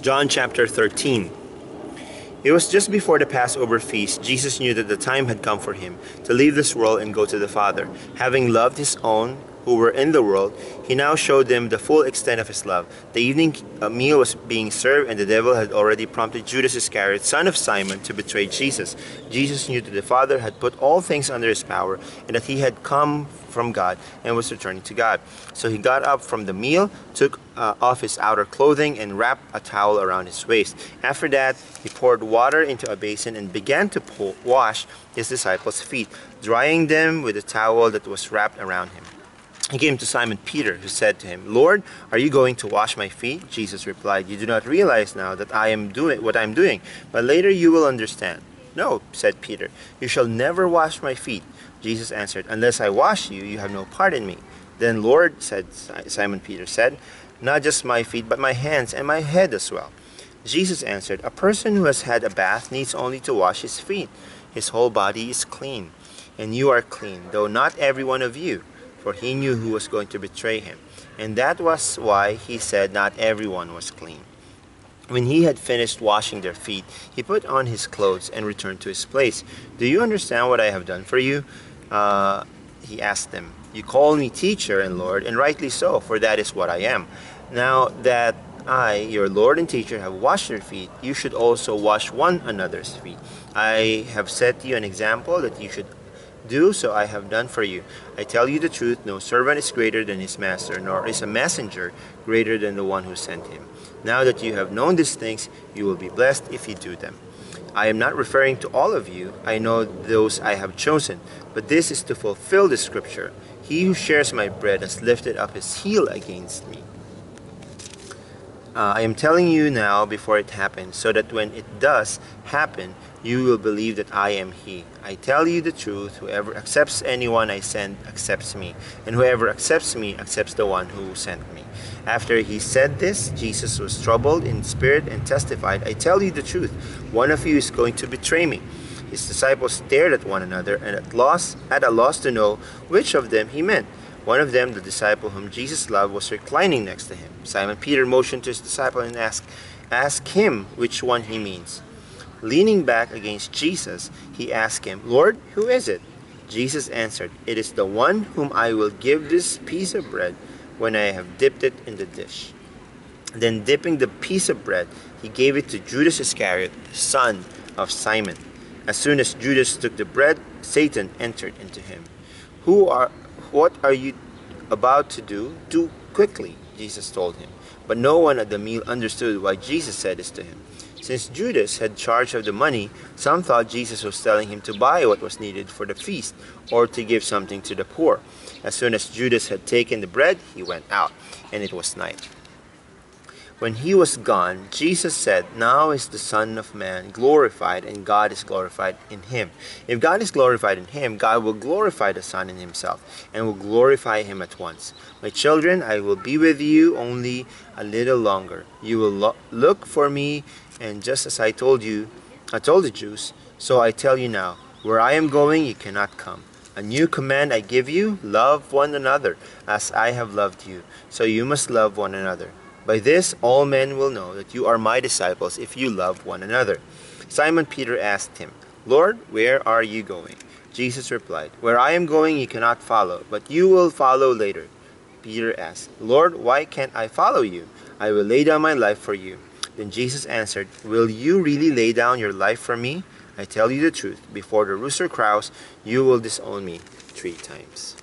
John chapter 13. It was just before the Passover feast. Jesus knew that the time had come for him to leave this world and go to the Father. Having loved his own who were in the world, he now showed them the full extent of his love. The evening meal was being served, and the devil had already prompted Judas Iscariot, son of Simon, to betray Jesus. Jesus knew that the Father had put all things under his power, and that he had come from God and was returning to God. So he got up from the meal, took off his outer clothing, and wrapped a towel around his waist. After that, he poured water into a basin and began to wash his disciples' feet, drying them with the towel that was wrapped around him. He came to Simon Peter, who said to him, "Lord, are you going to wash my feet?" Jesus replied, "You do not realize now that I am doing what I am doing, but later you will understand." "No," said Peter, "you shall never wash my feet." Jesus answered, "Unless I wash you, you have no part in me." "Then, Lord," Simon Peter said, "not just my feet, but my hands and my head as well." Jesus answered, "A person who has had a bath needs only to wash his feet. His whole body is clean. And you are clean, though not every one of you." For he knew who was going to betray him. And that was why he said not everyone was clean. When he had finished washing their feet, he put on his clothes and returned to his place. "Do you understand what I have done for you?" He asked them. "You call me teacher and Lord, and rightly so, for that is what I am. Now that I, your Lord and teacher, have washed your feet, you should also wash one another's feet. I have set you an example that you should do, so I have done for you. I tell you the truth, no servant is greater than his master, nor is a messenger greater than the one who sent him. Now that you have known these things, you will be blessed if you do them. I am not referring to all of you. I know those I have chosen, but this is to fulfill the scripture. He who shares my bread has lifted up his heel against me. I am telling you now before it happens, so that when it does happen, you will believe that I am he. I tell you the truth, whoever accepts anyone I send accepts me, and whoever accepts me accepts the one who sent me." After he said this, Jesus was troubled in spirit and testified, "I tell you the truth, one of you is going to betray me." His disciples stared at one another and at a loss to know which of them he meant. One of them, the disciple whom Jesus loved, was reclining next to him. Simon Peter motioned to his disciple and asked him which one he means. Leaning back against Jesus, he asked him, "Lord, who is it?" Jesus answered, "It is the one whom I will give this piece of bread when I have dipped it in the dish." Then dipping the piece of bread, he gave it to Judas Iscariot, son of Simon. As soon as Judas took the bread, Satan entered into him. What are you about to do? Do quickly," Jesus told him. But no one at the meal understood why Jesus said this to him. Since Judas had charge of the money, some thought Jesus was telling him to buy what was needed for the feast, or to give something to the poor. As soon as Judas had taken the bread, he went out, and it was night. When he was gone, Jesus said, "Now is the Son of Man glorified, and God is glorified in him. If God is glorified in him, God will glorify the Son in himself, and will glorify him at once. My children, I will be with you only a little longer. You will look for me, and just as I told the Jews, so I tell you now, where I am going, you cannot come. A new command I give you, love one another, as I have loved you. So you must love one another. By this all men will know that you are my disciples if you love one another." Simon Peter asked him, "Lord, where are you going?" Jesus replied, "Where I am going you cannot follow, but you will follow later." Peter asked, "Lord, why can't I follow you? I will lay down my life for you." Then Jesus answered, "Will you really lay down your life for me? I tell you the truth, before the rooster crows, you will disown me 3 times.